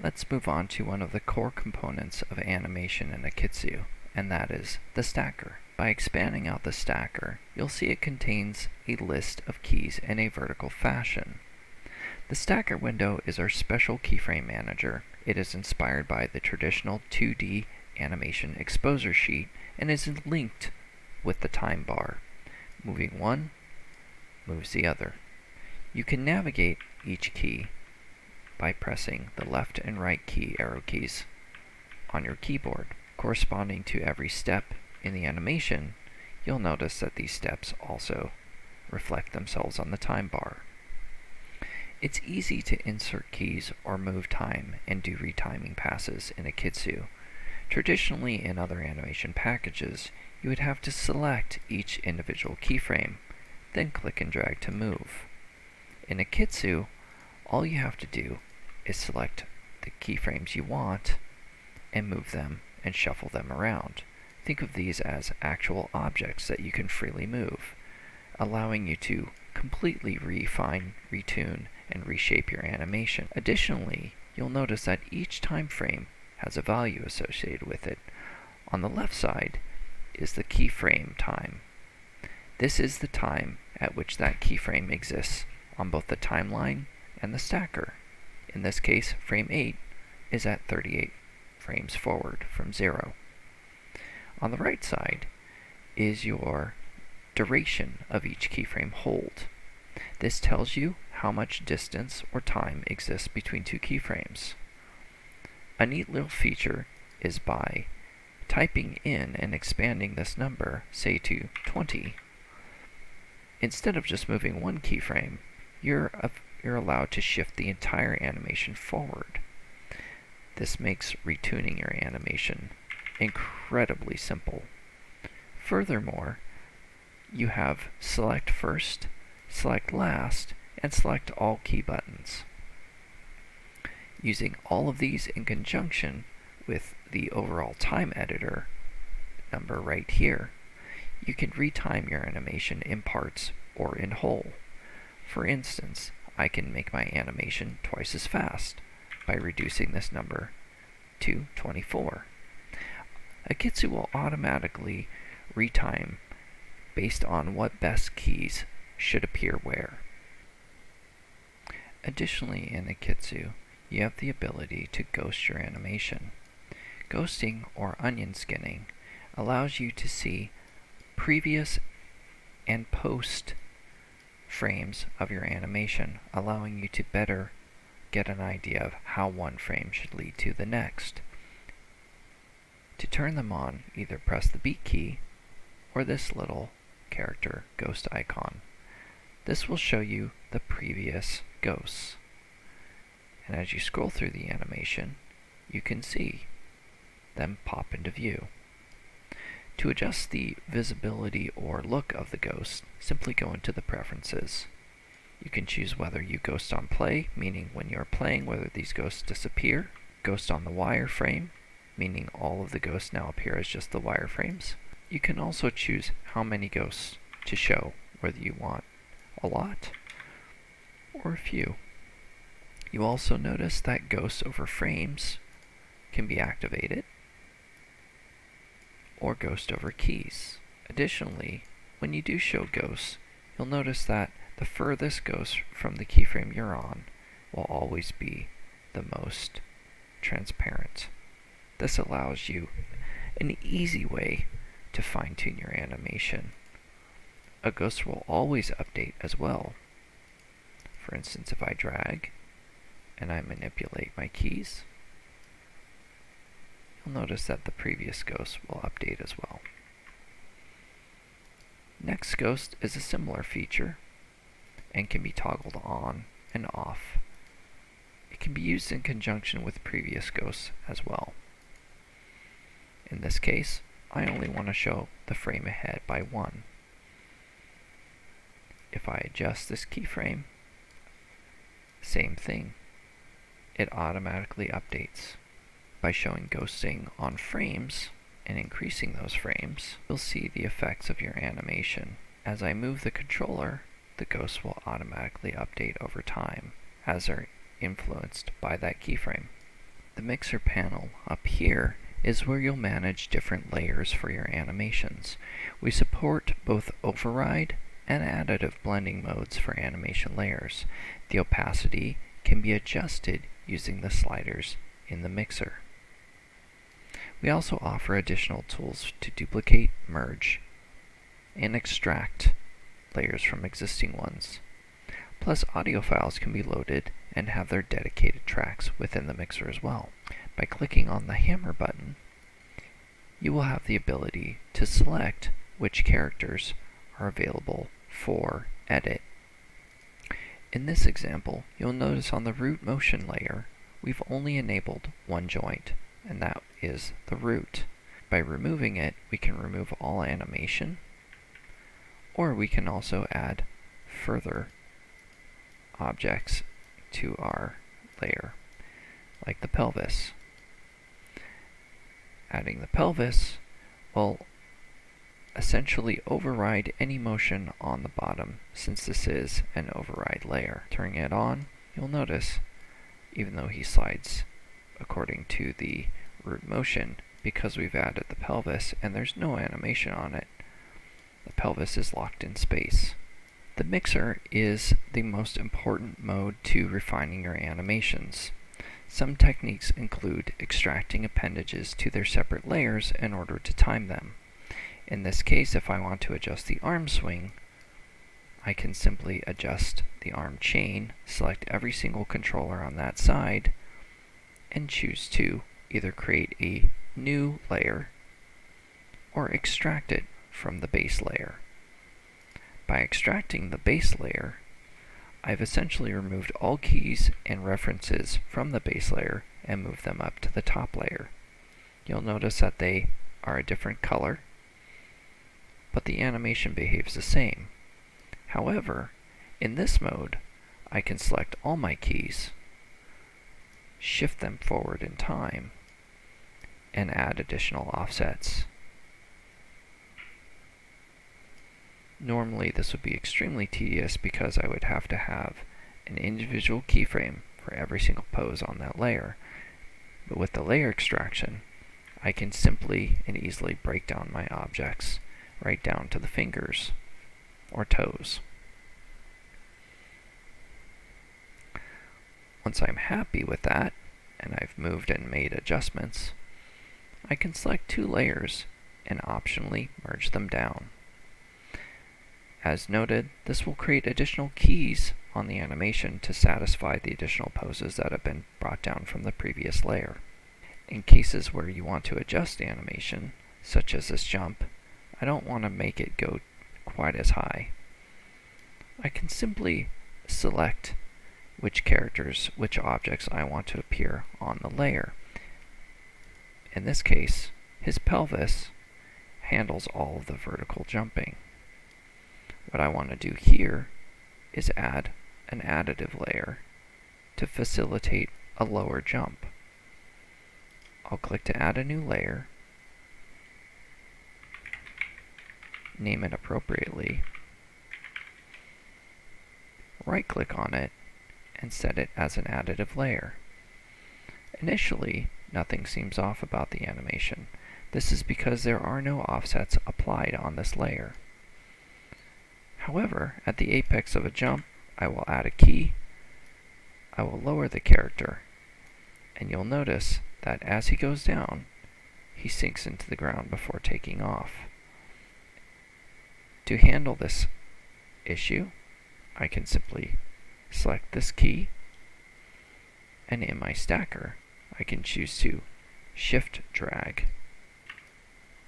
Let's move on to one of the core components of animation in akeytsu, and that is the stacker. By expanding out the stacker, you'll see it contains a list of keys in a vertical fashion. The stacker window is our special keyframe manager. It is inspired by the traditional 2D animation exposure sheet and is linked with the Timebar. Moving one moves the other. You can navigate each key by pressing the left and right key arrow keys on your keyboard. Corresponding to every step in the animation, you'll notice that these steps also reflect themselves on the Timebar. It's easy to insert keys or move time and do retiming passes in akeytsu. Traditionally, in other animation packages, you would have to select each individual keyframe, then click and drag to move. In akeytsu, all you have to do is select the keyframes you want and move them and shuffle them around. Think of these as actual objects that you can freely move, allowing you to completely refine, retune, and reshape your animation. Additionally, you'll notice that each time frame has a value associated with it. On the left side is the keyframe time. This is the time at which that keyframe exists on both the timeline and the stacker. In this case, frame 8 is at 38 frames forward from 0. On the right side is your duration of each keyframe hold. This tells you how much distance or time exists between two keyframes. A neat little feature is by typing in and expanding this number, say to 20, instead of just moving one keyframe, you're allowed to shift the entire animation forward. This makes retuning your animation incredibly simple. Furthermore, you have select first, select last, and select all key buttons. Using all of these in conjunction with the overall time editor number right here, you can retime your animation in parts or in whole. For instance, I can make my animation twice as fast by reducing this number to 24. Akeytsu will automatically retime based on what best keys should appear where. Additionally, in akeytsu, you have the ability to ghost your animation. Ghosting, or onion skinning, allows you to see previous and post frames of your animation, allowing you to better get an idea of how one frame should lead to the next. To turn them on, either press the beat key or this little character ghost icon. This will show you the previous ghosts. And as you scroll through the animation, you can see them pop into view. To adjust the visibility or look of the ghost, simply go into the preferences. You can choose whether you ghost on play, meaning when you are playing, whether these ghosts disappear, ghost on the wireframe, meaning all of the ghosts now appear as just the wireframes. You can also choose how many ghosts to show, whether you want a lot or a few. You also notice that ghosts over frames can be activated, or ghost over keys. Additionally, when you do show ghosts, you'll notice that the furthest ghost from the keyframe you're on will always be the most transparent. This allows you an easy way to fine-tune your animation. A ghost will always update as well. For instance, if I drag and I manipulate my keys, you'll notice that the previous ghost will update as well. Next ghost is a similar feature and can be toggled on and off. It can be used in conjunction with previous ghosts as well. In this case, I only want to show the frame ahead by 1. If I adjust this keyframe, same thing. It automatically updates. By showing ghosting on frames and increasing those frames, you'll see the effects of your animation. As I move the controller, the ghosts will automatically update over time as they're influenced by that keyframe. The mixer panel up here is where you'll manage different layers for your animations. We support both override and additive blending modes for animation layers. The opacity can be adjusted using the sliders in the mixer. We also offer additional tools to duplicate, merge, and extract layers from existing ones. Plus, audio files can be loaded and have their dedicated tracks within the mixer as well. By clicking on the hammer button, you will have the ability to select which characters are available for edit. In this example, you'll notice on the root motion layer, we've only enabled one joint, and that is the root. By removing it, we can remove all animation, or we can also add further objects to our layer, like the pelvis. Adding the pelvis will essentially override any motion on the bottom, since this is an override layer. Turning it on, you'll notice, even though he slides according to the root motion, because we've added the pelvis and there's no animation on it, the pelvis is locked in space. The mixer is the most important mode to refining your animations. Some techniques include extracting appendages to their separate layers in order to time them. In this case, if I want to adjust the arm swing, I can simply adjust the arm chain, select every single controller on that side, and choose to either create a new layer or extract it from the base layer. By extracting the base layer, I've essentially removed all keys and references from the base layer and moved them up to the top layer. You'll notice that they are a different color, but the animation behaves the same. However, in this mode, I can select all my keys, shift them forward in time, and add additional offsets. Normally, this would be extremely tedious because I would have to have an individual keyframe for every single pose on that layer. But with the layer extraction, I can simply and easily break down my objects right down to the fingers or toes. Once I'm happy with that, and I've moved and made adjustments, I can select two layers and optionally merge them down. As noted, this will create additional keys on the animation to satisfy the additional poses that have been brought down from the previous layer. In cases where you want to adjust animation, such as this jump, I don't want to make it go quite as high. I can simply select which characters, which objects I want to appear on the layer. In this case, his pelvis handles all of the vertical jumping. What I want to do here is add an additive layer to facilitate a lower jump. I'll click to add a new layer, name it appropriately, right-click on it, and set it as an additive layer. Initially, nothing seems off about the animation. This is because there are no offsets applied on this layer. However, at the apex of a jump, I will add a key, I will lower the character, and you'll notice that as he goes down, he sinks into the ground before taking off. To handle this issue, I can simply select this key, and in my stacker, I can choose to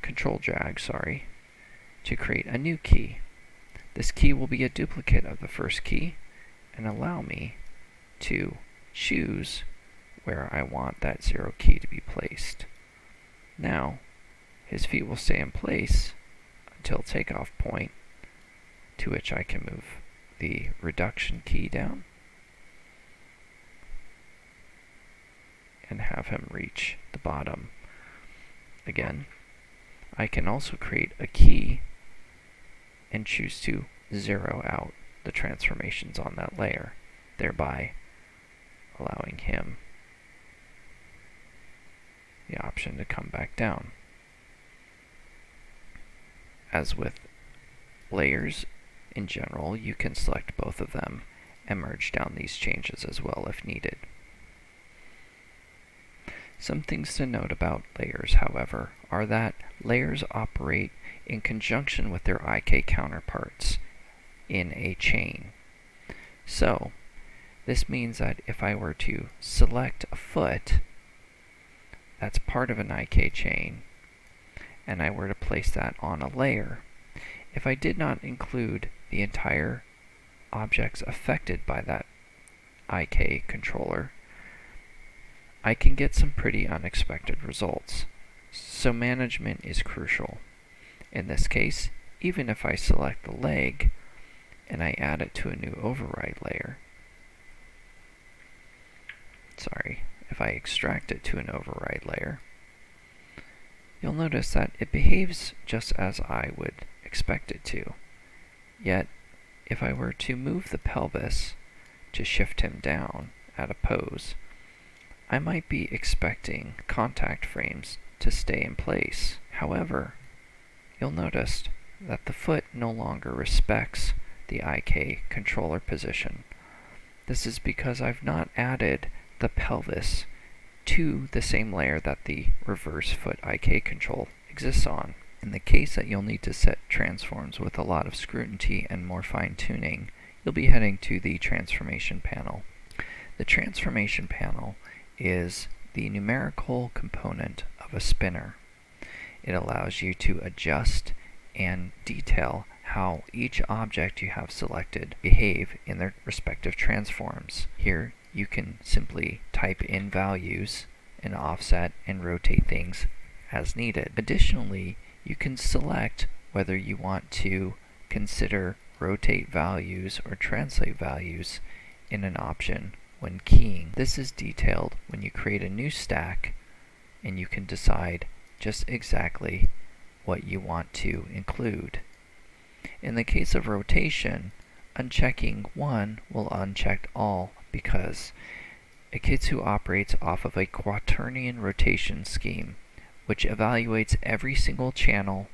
Control drag, to create a new key. This key will be a duplicate of the first key and allow me to choose where I want that 0 key to be placed. Now, his feet will stay in place until takeoff point, to which I can move the reduction key down and have him reach the bottom. Again, I can also create a key and choose to zero out the transformations on that layer, thereby allowing him the option to come back down. As with layers in general, you can select both of them and merge down these changes as well if needed. Some things to note about layers, however, are that layers operate in conjunction with their IK counterparts in a chain. So, this means that if I were to select a foot that's part of an IK chain, and I were to place that on a layer, if I did not include the entire objects affected by that IK controller, I can get some pretty unexpected results. So management is crucial. In this case, even if I select the leg and I add it to a new override layer, if I extract it to an override layer, you'll notice that it behaves just as I would expect it to. Yet, if I were to move the pelvis to shift him down at a pose, I might be expecting contact frames to stay in place. However, you'll notice that the foot no longer respects the IK controller position. This is because I've not added the pelvis to the same layer that the reverse foot IK control exists on. In the case that you'll need to set transforms with a lot of scrutiny and more fine-tuning, you'll be heading to the transformation panel. The transformation panel is the numerical component of a spinner. It allows you to adjust and detail how each object you have selected behave in their respective transforms. Here, you can simply type in values and offset and rotate things as needed. Additionally, you can select whether you want to consider rotate values or translate values in an option when keying. This is detailed when you create a new stack, and you can decide just exactly what you want to include. In the case of rotation, unchecking one will uncheck all because akeytsu operates off of a quaternion rotation scheme, which evaluates every single channel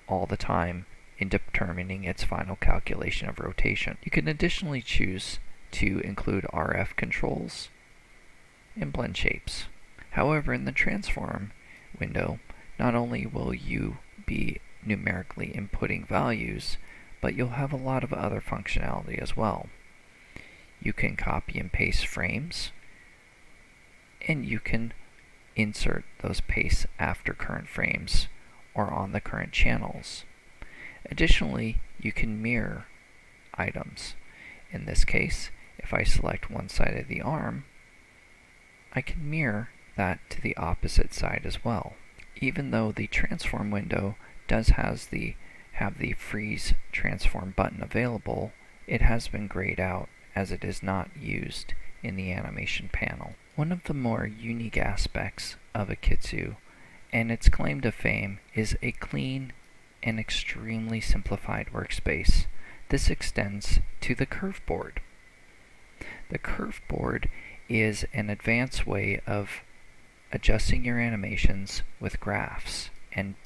all the time in determining its final calculation of rotation. You can additionally choose to include RF controls and blend shapes. However, in the transform window, not only will you be numerically inputting values, but you'll have a lot of other functionality as well. You can copy and paste frames, and you can insert those pastes after current frames or on the current channels. Additionally, you can mirror items. In this case, if I select one side of the arm, I can mirror that to the opposite side as well. Even though the transform window does have the freeze transform button available, it has been grayed out as it is not used in the animation panel. One of the more unique aspects of akeytsu and its claim to fame is a clean and extremely simplified workspace. This extends to the Curveboard. The Curveboard is an advanced way of adjusting your animations with graphs and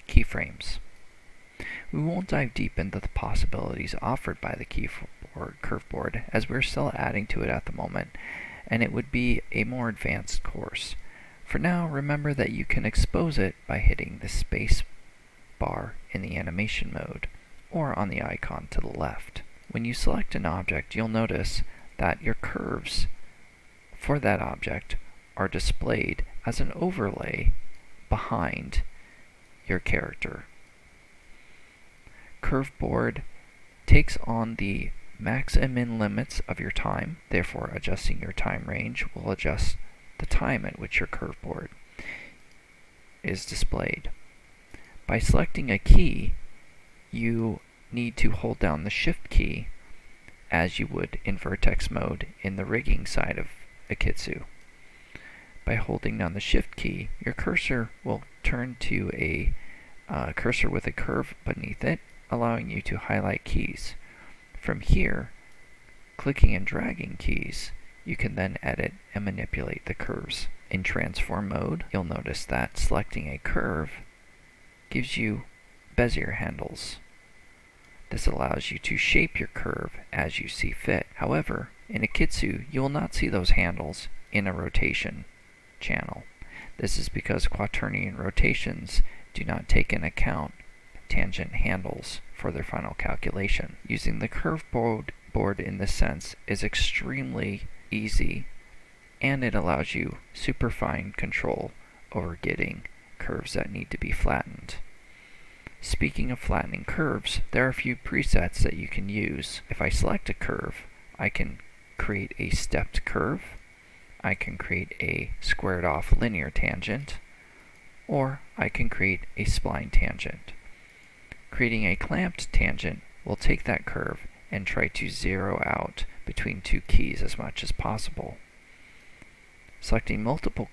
keyframes. We won't dive deep into the possibilities offered by the Curveboard, as we're still adding to it at the moment, and it would be a more advanced course. For now, remember that you can expose it by hitting the space bar in the animation mode, or on the icon to the left. When you select an object, you'll notice that your curves for that object are displayed as an overlay behind your character. Curveboard takes on the max and min limits of your time, therefore adjusting your time range will adjust the time at which your curveboard is displayed. By selecting a key, you need to hold down the shift key as you would in vertex mode in the rigging side of akeytsu. By holding down the shift key, your cursor will turn to a cursor with a curve beneath it, allowing you to highlight keys. From here, clicking and dragging keys, you can then edit and manipulate the curves In transform mode, you'll notice that selecting a curve gives you Bezier handles. This allows you to shape your curve as you see fit. However, in akeytsu, you will not see those handles in a rotation channel. This is because quaternion rotations do not take into account tangent handles for their final calculation. Using the Curveboard in this sense is extremely easy, and it allows you super fine control over getting curves that need to be flattened. Speaking of flattening curves, there are a few presets that you can use. If I select a curve, I can create a stepped curve, I can create a squared off linear tangent, or I can create a spline tangent. Creating a clamped tangent will take that curve and try to zero out between two keys as much as possible. Selecting multiple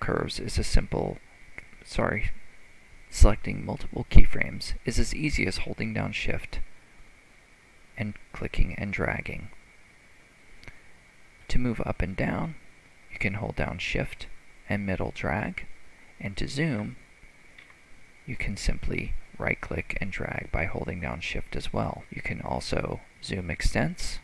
keyframes is as easy as holding down Shift and clicking and dragging. To move up and down, you can hold down Shift and middle drag, and to zoom, you can simply right-click and drag by holding down Shift as well. You can also zoom extents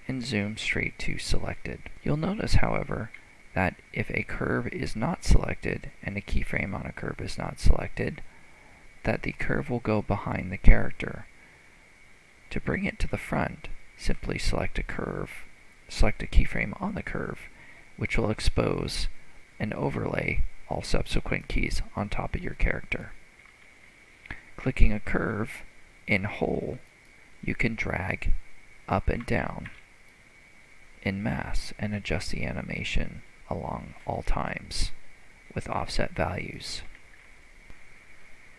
and zoom straight to selected. You'll notice, however, that if a curve is not selected and a keyframe on a curve is not selected, that the curve will go behind the character. To bring it to the front, simply select a keyframe on the curve, which will expose and overlay all subsequent keys on top of your character. Clicking a curve in whole, you can drag up and down in mass and adjust the animation along all times with offset values.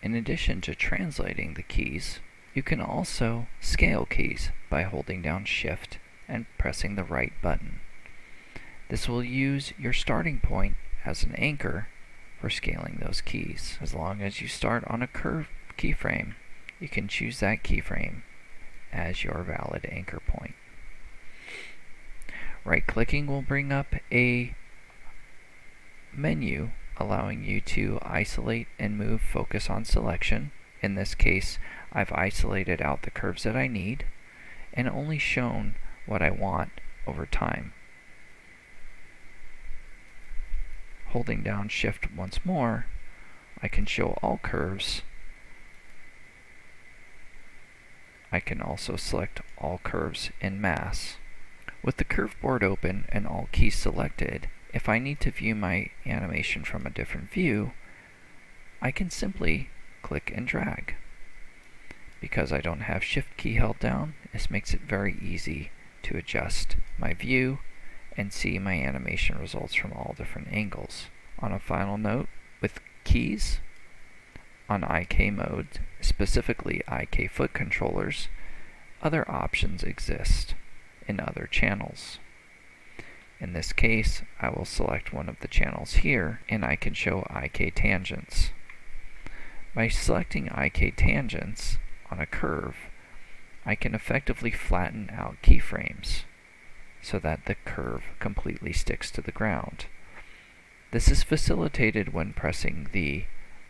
In addition to translating the keys, you can also scale keys by holding down Shift and pressing the right button. This will use your starting point as an anchor for scaling those keys. As long as you start on a curved keyframe, you can choose that keyframe as your valid anchor point. Right-clicking will bring up a menu allowing you to isolate and move focus on selection. In this case, I've isolated out the curves that I need and only shown what I want over time. Holding down Shift once more, I can show all curves. I can also select all curves in mass. With the Curveboard open and all keys selected, if I need to view my animation from a different view, I can simply click and drag. Because I don't have Shift key held down, this makes it very easy to adjust my view and see my animation results from all different angles. On a final note, with keys, on IK mode, specifically IK foot controllers, other options exist in other channels. In this case, I will select one of the channels here, and I can show IK tangents. By selecting IK tangents on a curve, I can effectively flatten out keyframes so that the curve completely sticks to the ground. This is facilitated when pressing the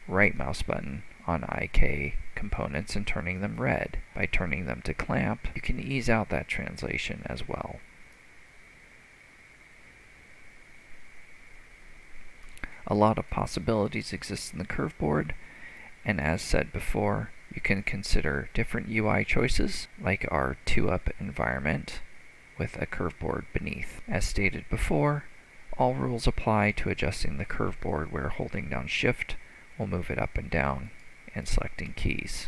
right mouse button on IK components and turning them red. By turning them to clamp, you can ease out that translation as well. A lot of possibilities exist in the Curveboard, and as said before, you can consider different UI choices, like our 2-up environment with a Curveboard beneath. As stated before, all rules apply to adjusting the Curveboard where holding down Shift will move it up and down and selecting keys.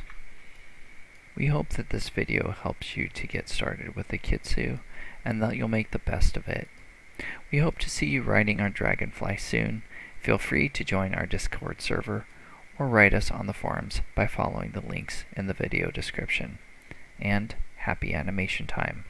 We hope that this video helps you to get started with akeytsu and that you'll make the best of it. We hope to see you writing on Dragonfly soon. Feel free to join our Discord server or write us on the forums by following the links in the video description. And happy animation time!